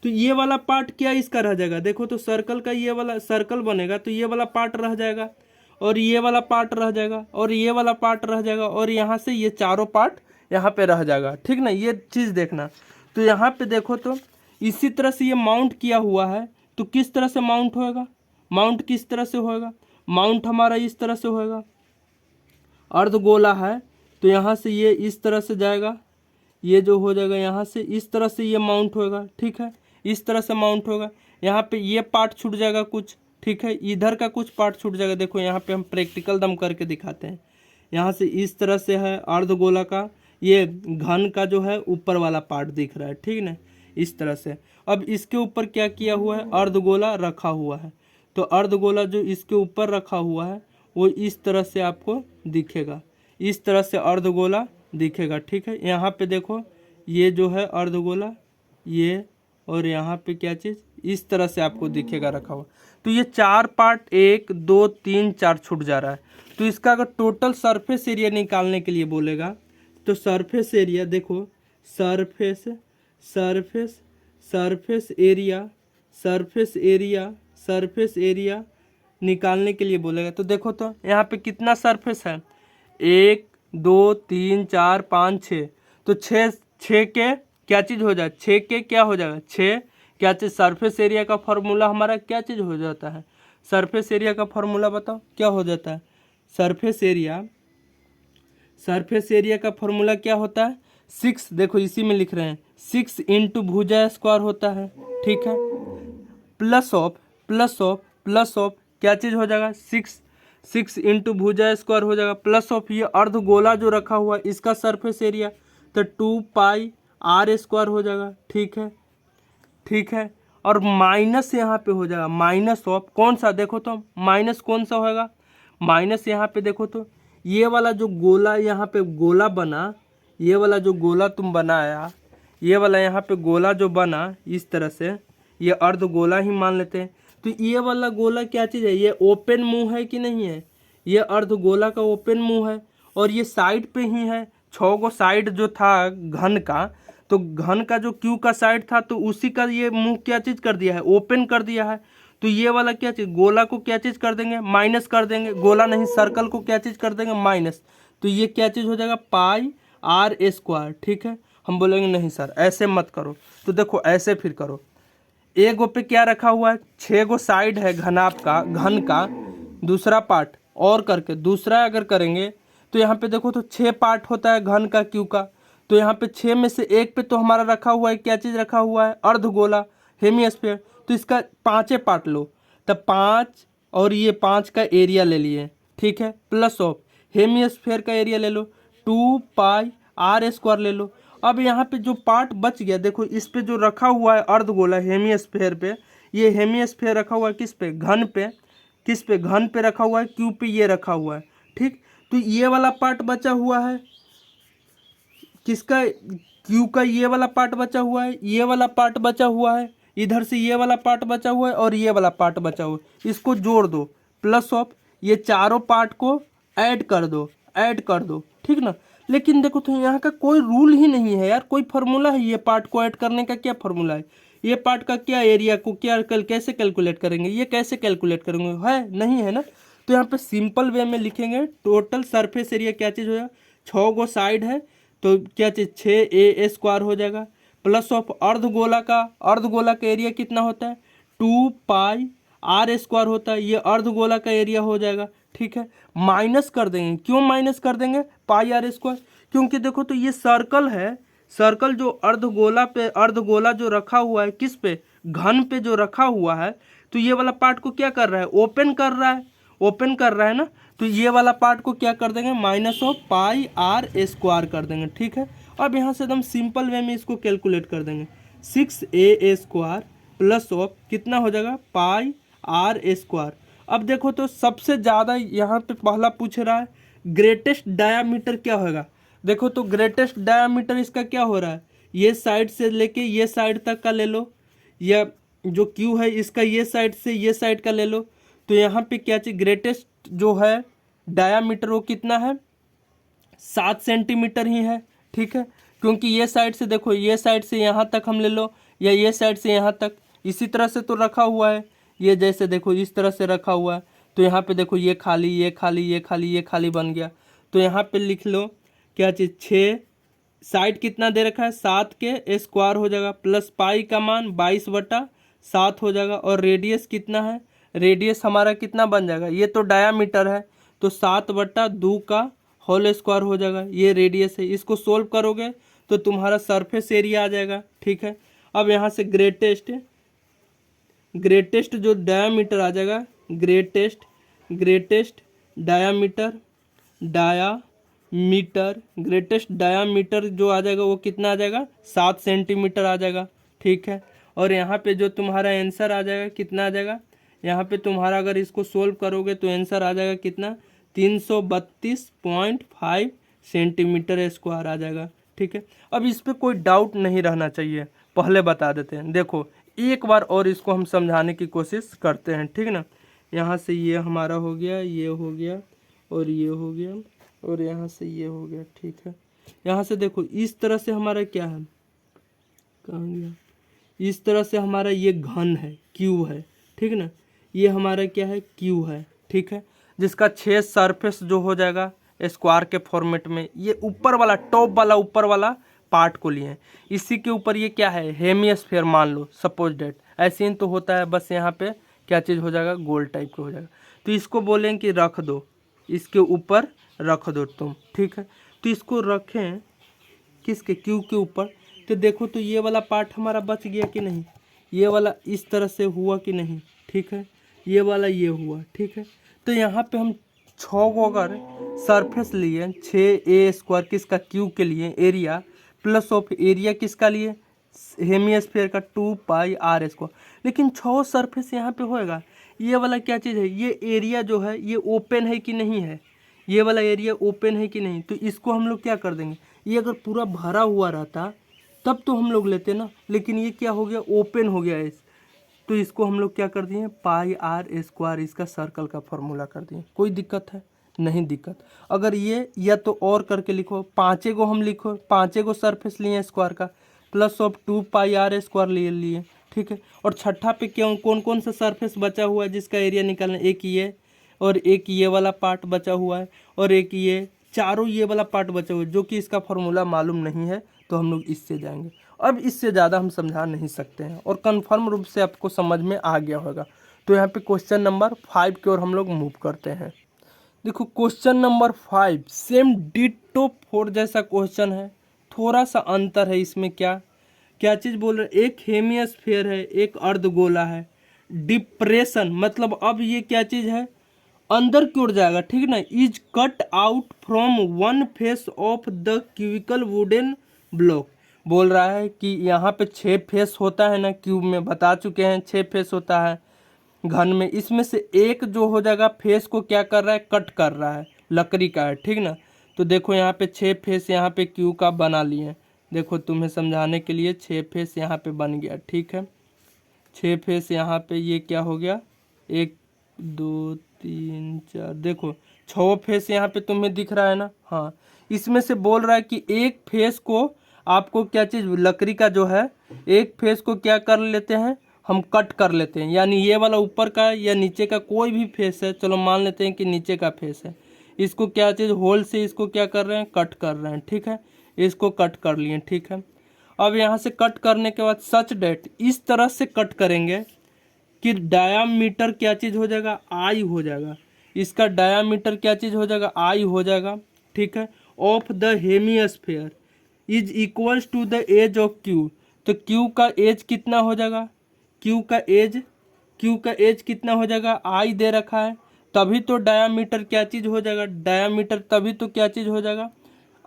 तो ये वाला पार्ट क्या इसका रह जाएगा, देखो तो सर्कल का ये वाला सर्कल बनेगा तो ये वाला पार्ट रह जाएगा और ये वाला पार्ट रह जाएगा और ये वाला पार्ट रह जाएगा और यहाँ से ये चारों पार्ट यहाँ पे रह जाएगा, ठीक ना। ये चीज़ देखना। तो यहाँ पे देखो तो इसी तरह से ये माउंट किया हुआ है, तो किस तरह से माउंट होएगा, माउंट किस तरह से होएगा, माउंट हमारा इस तरह से होएगा। अर्धगोला है तो यहाँ से ये इस तरह से जाएगा, ये जो हो जाएगा यहाँ से इस तरह से ये माउंट होएगा, ठीक है, इस तरह से माउंट होगा। यहाँ पे ये पार्ट छूट जाएगा कुछ, ठीक है, इधर का कुछ पार्ट छूट जाएगा। देखो यहाँ पे हम प्रैक्टिकल दम करके दिखाते हैं। यहाँ से इस तरह से है अर्धगोला का, ये घन का जो है ऊपर वाला पार्ट दिख रहा है, ठीक ना, इस तरह से। अब इसके ऊपर क्या किया हुआ है, अर्धगोला रखा हुआ है। तो अर्धगोला जो इसके ऊपर रखा हुआ है वो इस तरह से आपको दिखेगा, इस तरह से अर्धगोला दिखेगा, ठीक है। यहाँ पे देखो ये जो है अर्धगोला, ये, और यहाँ पे क्या चीज़ इस तरह से आपको दिखेगा रखा हुआ। तो ये चार पार्ट, 1 2 3 4 छूट जा रहा है। तो इसका अगर टोटल सरफेस एरिया निकालने के लिए बोलेगा तो सरफेस एरिया देखो, surface surface surface area, surface area, surface area निकालने के लिए बोलेगा। तो देखो तो यहाँ पे कितना सरफेस है, 1 2 3 4 5 6। तो छः के क्या चीज़ हो जाए, 6 के क्या हो जाएगा, 6 क्या चीज़, सरफेस एरिया का फॉर्मूला हमारा क्या चीज़ हो जाता है, सरफेस एरिया का फॉर्मूला बताओ क्या हो जाता है। सरफेस एरिया का फॉर्मूला क्या होता है, 6, देखो इसी में लिख रहे हैं, 6 इंटू भुजा स्क्वायर होता है, ठीक है, प्लस ऑफ क्या चीज़ हो जाएगा, 6 इंटू भुजा स्क्वायर हो जाएगा, प्लस ऑफ ये अर्धगोला जो रखा हुआ है इसका सरफेस एरिया, तो 2 पाई आर स्क्वायर हो जाएगा, ठीक है, ठीक है। और माइनस यहाँ पे हो जाएगा, माइनस ऑफ कौन सा, देखो तो माइनस कौन सा होगा, माइनस यहाँ पे देखो तो ये वाला जो गोला यहाँ पे गोला बना, ये वाला जो गोला तुम बनाया, ये वाला यहाँ पे गोला जो बना इस तरह से, ये अर्ध गोला ही मान लेते हैं। तो ये वाला गोला क्या चीज़ है, ये ओपन मुंह है कि नहीं है, ये अर्ध गोला का ओपन मुंह है और ये साइड पे ही है। 6 गो साइड जो था घन का, तो घन का जो क्यू का साइड था तो उसी का ये मुंह क्या चीज़ कर दिया है, ओपन कर दिया है। तो ये वाला क्या चीज़, गोला को क्या चीज़ कर देंगे, माइनस कर देंगे, गोला नहीं सर्कल को क्या चीज़ कर देंगे, माइनस। तो ये क्या चीज़ हो जाएगा, पाई आर स्क्वायर, ठीक है। हम बोलेंगे नहीं सर ऐसे मत करो, तो देखो ऐसे फिर करो। एक गो पे क्या रखा हुआ है, 6 गो साइड है घनाभ का, घन का दूसरा पार्ट और करके दूसरा अगर करेंगे तो यहाँ पे देखो तो 6 पार्ट होता है घन का क्यू का। तो यहाँ पे 6 में से एक पे तो हमारा रखा हुआ है, क्या चीज़ रखा हुआ है, अर्धगोला, हेमिस्फीयर। तो इसका 5 पार्ट लो, तब 5 और ये 5 का एरिया ले लिए, ठीक है, प्लस ऑफ हेमिस्फीयर का एरिया ले लो, 2 पाई आर स्क्वायर ले लो। अब यहाँ पे जो पार्ट बच गया देखो, इस पे जो रखा हुआ है अर्धगोला हेमिस्फीयर पे, ये हेमिस्फीयर रखा हुआ है किस पे, घन पे, किस पे, घन पे रखा हुआ है, क्यू पे ये रखा हुआ है, ठीक। तो ये वाला पार्ट बचा हुआ है किसका, क्यू का, ये वाला पार्ट बचा हुआ है, ये वाला पार्ट बचा हुआ है, इधर से ये वाला पार्ट बचा हुआ है और ये वाला पार्ट बचा हुआ है, इसको जोड़ दो, प्लस ऑफ ये चारों पार्ट को ऐड कर दो, ठीक ना। लेकिन देखो तो यहाँ का कोई रूल ही नहीं है यार, कोई फार्मूला है ये पार्ट को ऐड करने का, क्या फार्मूला है, ये पार्ट का क्या एरिया को क्या कैसे कैलकुलेट करेंगे, ये कैसे कैलकुलेट करेंगे, है नहीं है ना। तो यहाँ पे सिंपल वे में लिखेंगे टोटल सरफेस एरिया क्या चीज़ हो जाएगा, 6 गो साइड है तो क्या चीज़ 6a² हो जाएगा, प्लस ऑफ अर्धगोला का एरिया कितना होता है 2πr² होता है, ये अर्धगोला का एरिया हो जाएगा। ठीक है, माइनस कर देंगे, क्यों माइनस कर देंगे πr², क्योंकि देखो तो ये सर्कल है, सर्कल जो अर्धगोला जो रखा हुआ है किस पे, घन पे जो रखा हुआ है, तो ये वाला पार्ट को क्या कर रहा है, ओपन कर रहा है ना, तो ये वाला पार्ट को क्या कर देंगे -πr² कर देंगे। ठीक है, अब यहाँ से एकदम सिंपल वे में इसको कैलकुलेट कर देंगे, 6a² प्लस ऑफ कितना हो जाएगा πr²। अब देखो तो सबसे ज़्यादा यहाँ पे पहला पूछ रहा है ग्रेटेस्ट डायामीटर क्या होगा। देखो तो ग्रेटेस्ट डायामीटर इसका क्या हो रहा है, ये साइड से लेके ये साइड तक का ले लो, या जो क्यू है इसका ये साइड से ये साइड का ले लो। तो यहाँ पे क्या चाहिए, ग्रेटेस्ट जो है डायामीटर वो कितना है 7 सेंटीमीटर ही है। ठीक है, क्योंकि ये साइड से देखो, ये साइड से यहाँ तक हम ले लो, या ये साइड से यहाँ तक, इसी तरह से तो रखा हुआ है, ये जैसे देखो इस तरह से रखा हुआ है, तो यहाँ पे देखो ये खाली ये खाली ये खाली ये खाली बन गया। तो यहाँ पे लिख लो क्या चीज़ 6, साइड कितना दे रखा है 7 के स्क्वायर हो जाएगा, प्लस पाई का मान 22/7 हो जाएगा, और रेडियस कितना है, रेडियस हमारा कितना बन जाएगा, ये तो डायामीटर है तो 7/2 का होल स्क्वायर हो जाएगा, ये रेडियस है। इसको सोल्व करोगे तो तुम्हारा सरफेस एरिया आ जाएगा। ठीक है, अब यहाँ से ग्रेटेस्ट जो डायामीटर आ जाएगा, ग्रेटेस्ट ग्रेटेस्ट डायामीटर जो आ जाएगा वो कितना आ जाएगा 7 सेंटीमीटर आ जाएगा। ठीक है, और यहाँ पे जो तुम्हारा आंसर आ जाएगा कितना आ जाएगा, यहाँ पे तुम्हारा अगर इसको सोल्व करोगे तो आंसर आ जाएगा कितना 332.5 सेंटीमीटर स्क्वायर आ जाएगा। ठीक है, अब इस पर कोई डाउट नहीं रहना चाहिए, पहले बता देते हैं। देखो एक बार और इसको हम समझाने की कोशिश करते हैं। ठीक ना, यहाँ से ये हमारा हो गया, ये हो गया और ये हो गया, और यहाँ से ये हो गया। ठीक है, यहाँ से देखो इस तरह से हमारा क्या है, कहाँ गया, इस तरह से हमारा ये घन है, क्यू है। ठीक ना, ये हमारा क्या है, क्यू है। ठीक है, जिसका 6 सरफेस जो हो जाएगा स्क्वायर के फॉर्मेट में, ये ऊपर वाला ऊपर वाला पार्ट को लिए, इसी के ऊपर ये क्या है हेमिस्फीयर मान लो, सपोज डेट ऐसे ही तो होता है, बस यहाँ पे क्या चीज़ हो जाएगा गोल टाइप का हो जाएगा। तो इसको बोलेंगे कि रख दो, इसके ऊपर रख दो तुम। ठीक है, तो इसको रखें किसके, क्यू के ऊपर। तो देखो तो ये वाला पार्ट हमारा बच गया कि नहीं, ये वाला इस तरह से हुआ कि नहीं। ठीक है, ये वाला ये हुआ। ठीक है, तो यहाँ पे हम 6 को अगर सरफेस लिए 6a² किसका, क्यू के लिए एरिया, प्लस ऑफ एरिया किसका लिए हेमिस्फीयर का 2πr², लेकिन 6 सरफेस यहाँ पे होएगा। ये वाला क्या चीज़ है, ये एरिया जो है ये ओपन है कि नहीं है, ये वाला एरिया ओपन है कि नहीं। तो इसको हम लोग क्या कर देंगे, ये अगर पूरा भरा हुआ रहता तब तो हम लोग लेते ना, लेकिन ये क्या हो गया ओपन हो गया है, तो इसको हम लोग क्या कर दिए πr², इसका सर्कल का फॉर्मूला कर दिए। कोई दिक्कत है, नहीं दिक्कत। अगर ये या तो और करके लिखो, 5 गो हम लिखो, 5 गो सरफेस लिए स्क्वायर का, प्लस ऑफ 2πr² लिए। ठीक है, और छठा पे क्यों कौन कौन सा सरफेस बचा हुआ है जिसका एरिया निकालना, एक ये और एक ये वाला पार्ट बचा हुआ है, और एक ये, चारों ये वाला पार्ट बचा हुआ है, जो कि इसका फॉर्मूला मालूम नहीं है, तो हम लोग इससे जाएंगे। अब इससे ज़्यादा हम समझा नहीं सकते हैं, और कन्फर्म रूप से आपको समझ में आ गया होगा। तो यहाँ पे क्वेश्चन नंबर 5 की ओर हम लोग मूव करते हैं। देखो क्वेश्चन नंबर 5 सेम डिटो 4 जैसा क्वेश्चन है, थोड़ा सा अंतर है इसमें। क्या क्या चीज़ बोल रहे, एक हेमिस्फीयर है, एक अर्धगोला है, डिप्रेशन मतलब अब ये क्या चीज़ है अंदर की ओर जाएगा। ठीक ना, is cut out from one face of the cubical wooden block. बोल रहा है कि यहाँ पे 6 फेस होता है ना, क्यूब में बता चुके हैं 6 फेस होता है घन में, इसमें से एक जो हो जाएगा फेस को क्या कर रहा है, कट कर रहा है, लकड़ी का है। ठीक ना, तो देखो यहाँ पे 6 फेस यहाँ पे क्यू का बना लिए, देखो तुम्हें समझाने के लिए 6 फेस यहाँ पे बन गया। ठीक है, 6 फेस यहाँ पे ये क्या हो गया 1 2 3 4, देखो 6 फेस यहाँ पे तुम्हें दिख रहा है ना। हाँ, इसमें से बोल रहा है कि एक फेस को आपको क्या चीज़, लकड़ी का जो है एक फेस को क्या कर लेते हैं हम, कट कर लेते हैं। यानी ये वाला ऊपर का या नीचे का कोई भी फेस है, चलो मान लेते हैं कि नीचे का फेस है, इसको क्या चीज़ होल से इसको क्या कर रहे हैं, कट कर रहे हैं। ठीक है, इसको कट कर लिए। ठीक है, अब यहाँ से कट करने के बाद सच डेट इस तरह से कट करेंगे कि डायामीटर क्या चीज़ हो जाएगा, आई हो जाएगा। इसका डायामीटर क्या चीज़ हो जाएगा, आई हो जाएगा। ठीक है, of the hemisphere is equals to the edge of cube. तो क्यू का एज कितना हो जाएगा, क्यू का एज कितना हो जाएगा, आई दे रखा है, तभी तो डायामीटर क्या चीज़ हो जाएगा, डायामीटर तभी तो क्या चीज़ हो जाएगा,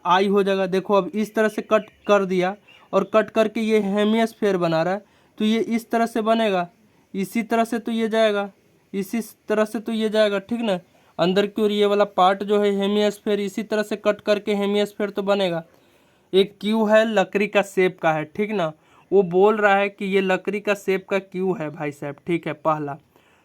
आई हो जाएगा। देखो अब इस तरह से कट कर दिया और कट करके ये हेमिस्फेयर बना रहा है, तो ये इस तरह से बनेगा, इसी तरह से तो ये जाएगा, इसी तरह से तो ये जाएगा। ठीक ना, अंदर की ओर ये वाला पार्ट जो है हेमिस्फेयर, इसी तरह से कट करके हेमिस्फेयर तो बनेगा। एक क्यू है लकड़ी का शेप का है। ठीक ना, वो बोल रहा है कि ये लकड़ी का शेप का क्यू है भाई साहब। ठीक है, पहला।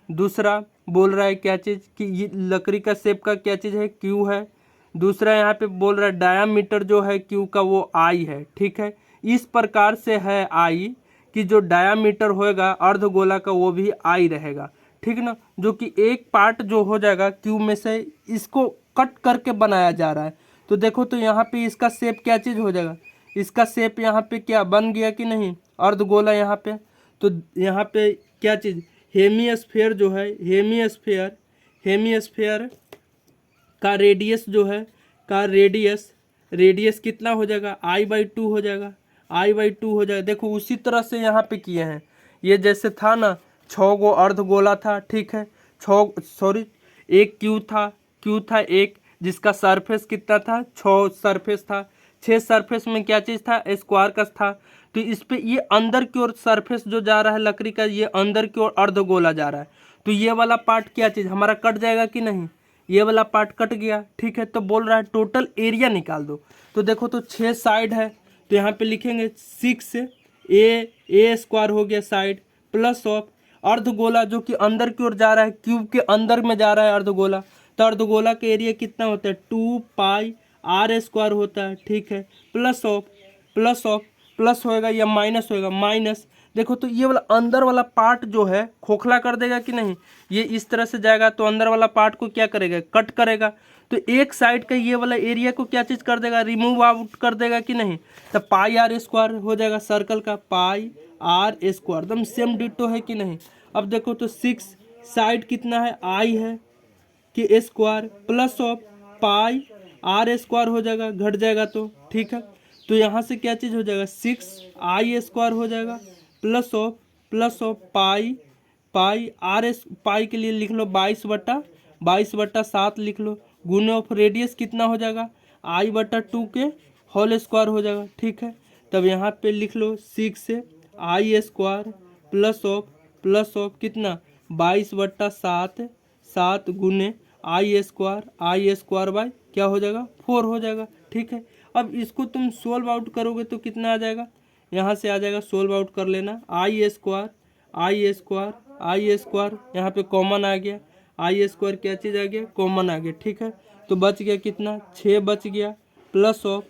दूसरा बोल रहा है क्या चीज़, कि ये लकड़ी का शेप का क्या चीज़ है, क्यू है। दूसरा यहाँ पे बोल रहा है डायामीटर जो है क्यू का वो आई है। ठीक है, इस प्रकार से है आई कि जो डायामीटर होएगा अर्धगोला का वो भी आई रहेगा। ठीक ना, जो कि एक पार्ट जो हो जाएगा क्यू में से इसको कट करके बनाया जा रहा है। तो देखो तो यहाँ पे इसका शेप क्या चीज़ हो जाएगा, इसका शेप यहाँ पे क्या बन गया कि नहीं, अर्धगोला यहाँ पे। तो यहाँ पे क्या चीज़, हेमिस्फेयर जो है, हेमिस्फेयर का रेडियस जो है, का रेडियस कितना हो जाएगा, I/2 हो जाएगा, I/2 हो जाएगा। देखो उसी तरह से यहाँ पे किए हैं, ये जैसे था ना 6 गो अर्धगोला था। ठीक है, एक क्यू था एक, जिसका सरफेस कितना था, 6 सरफेस था। 6 सरफेस में क्या चीज़ था, स्क्वायर का था। तो इस पे ये अंदर की ओर सरफेस जो जा रहा है लकड़ी का, ये अंदर की ओर अर्धगोला जा रहा है। तो ये वाला पार्ट क्या चीज़ हमारा कट जाएगा कि नहीं, ये वाला पार्ट कट गया। ठीक है, तो बोल रहा है टोटल एरिया निकाल दो। तो देखो तो 6 साइड है, तो यहाँ पे लिखेंगे 6 स्क्वायर हो गया साइड, प्लस ऑफ अर्धगोला जो कि अंदर की ओर जा रहा है, क्यूब के अंदर में जा रहा है अर्धगोला, तो अर्धगोला का एरिया कितना होता है, 2πr² होता है। ठीक है, प्लस होएगा या माइनस होएगा, माइनस। देखो तो ये वाला अंदर वाला पार्ट जो है खोखला कर देगा कि नहीं, ये इस तरह से जाएगा तो अंदर वाला पार्ट को क्या करेगा, कट करेगा। तो एक साइड का ये वाला एरिया को क्या चीज़ कर देगा, रिमूव आउट कर देगा कि नहीं। तो πr² हो जाएगा सर्कल का, πr², एकदम सेम डिटो है कि नहीं। अब देखो तो 6 साइड कितना है, आई है कि स्क्वायर, प्लस ऑफ πr² हो जाएगा, घट जाएगा तो। ठीक है, तो यहाँ से क्या चीज़ हो जाएगा, 6i² हो जाएगा, प्लस ऑफ पाई के लिए लिख लो 22/7 लिख लो, गुने ऑफ रेडियस कितना हो जाएगा, I/2 के होल स्क्वायर हो जाएगा। ठीक है, तब यहाँ पे लिख लो 6i² प्लस ऑफ कितना 22/7 गुने I² बाय क्या हो जाएगा, 4 हो जाएगा। ठीक है, अब इसको तुम सोल्व आउट करोगे तो कितना आ जाएगा, यहाँ से आ जाएगा, सोल्व आउट कर लेना, I² यहाँ पे कॉमन आ गया, I² क्या चीज़ आ गया, कॉमन आ गया। ठीक है, तो बच गया कितना, 6 बच गया, प्लस ऑफ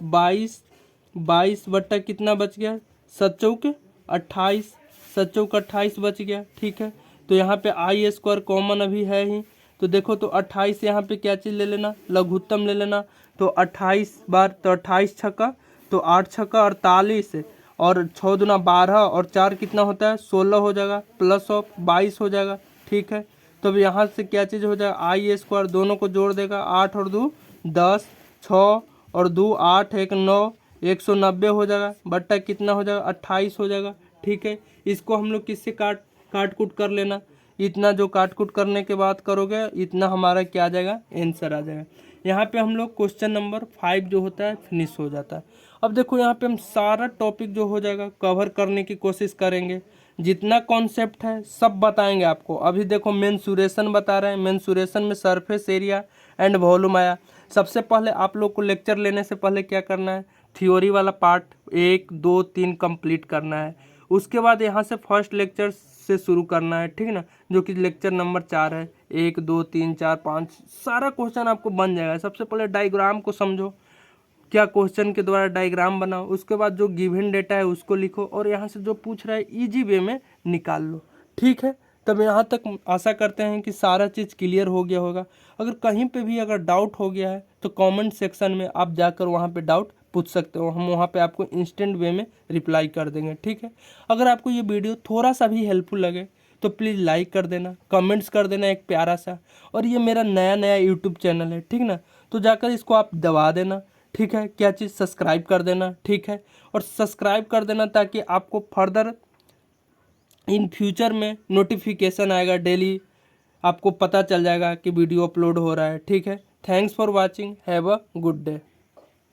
22 बट्टा कितना बच गया, 7×4 28, 7×4 बच गया। ठीक है, तो यहाँ पे I² कॉमन अभी है ही, तो देखो तो 28 यहाँ पे क्या चीज़ ले लेना, लघुत्तम ले लेना। तो 28 बार, तो 28 छक्का, तो 8 छक्का 48, और 6 दूना 12, और 4 कितना होता है, 16 हो जाएगा, प्लस ऑफ 22 हो जाएगा। ठीक है, तो अब यहाँ से क्या चीज़ हो जाएगा, I² दोनों को जोड़ देगा, 8 और 2 10, 6 और 2 8, 1 9, 190 हो जाएगा, बट्टा कितना हो जाएगा, 28 हो जाएगा। ठीक है, इसको हम लोग किससे काट कूट कर लेना, इतना जो काट कूट करने के बाद करोगे इतना हमारा क्या आ जाएगा, आंसर आ जाएगा। यहाँ पे हम लोग क्वेश्चन नंबर 5 जो होता है फिनिश हो जाता है। अब देखो यहाँ पे हम सारा टॉपिक जो हो जाएगा कवर करने की कोशिश करेंगे, जितना कॉन्सेप्ट है सब बताएंगे आपको। अभी देखो मेंसुरेशन बता रहे हैं, मेंसुरेशन में सरफेस एरिया एंड वॉल्यूम आया। सबसे पहले आप लोग को लेक्चर लेने से पहले क्या करना है, थ्योरी वाला पार्ट 1 2 3 कंप्लीट करना है। उसके बाद यहाँ से फर्स्ट लेक्चर से शुरू करना है, ठीक ना, जो कि लेक्चर नंबर 4 है। 1 2 3 4 5 सारा क्वेश्चन आपको बन जाएगा। सबसे पहले डायग्राम को समझो, क्या क्वेश्चन के द्वारा डायग्राम बनाओ, उसके बाद जो गिवन डेटा है उसको लिखो और यहाँ से जो पूछ रहा है इजी वे में निकाल लो। ठीक है, तब यहाँ तक आशा करते हैं कि सारा चीज़ क्लियर हो गया होगा। अगर कहीं पे भी अगर डाउट हो गया है तो कमेंट सेक्शन में आप जाकर वहाँ पे डाउट पूछ सकते हो, हम वहाँ पे आपको इंस्टेंट वे में रिप्लाई कर देंगे। ठीक है, अगर आपको ये वीडियो थोड़ा सा भी हेल्पफुल लगे तो प्लीज़ लाइक कर देना, कमेंट्स कर देना एक प्यारा सा। और ये मेरा नया यूट्यूब चैनल है, ठीक ना, तो जाकर इसको आप दबा देना। ठीक है, क्या चीज़ सब्सक्राइब कर देना। ठीक है, और सब्सक्राइब कर देना ताकि आपको फर्दर इन फ्यूचर में नोटिफिकेशन आएगा, डेली आपको पता चल जाएगा कि वीडियो अपलोड हो रहा है। ठीक है, thanks for watching, have a good day.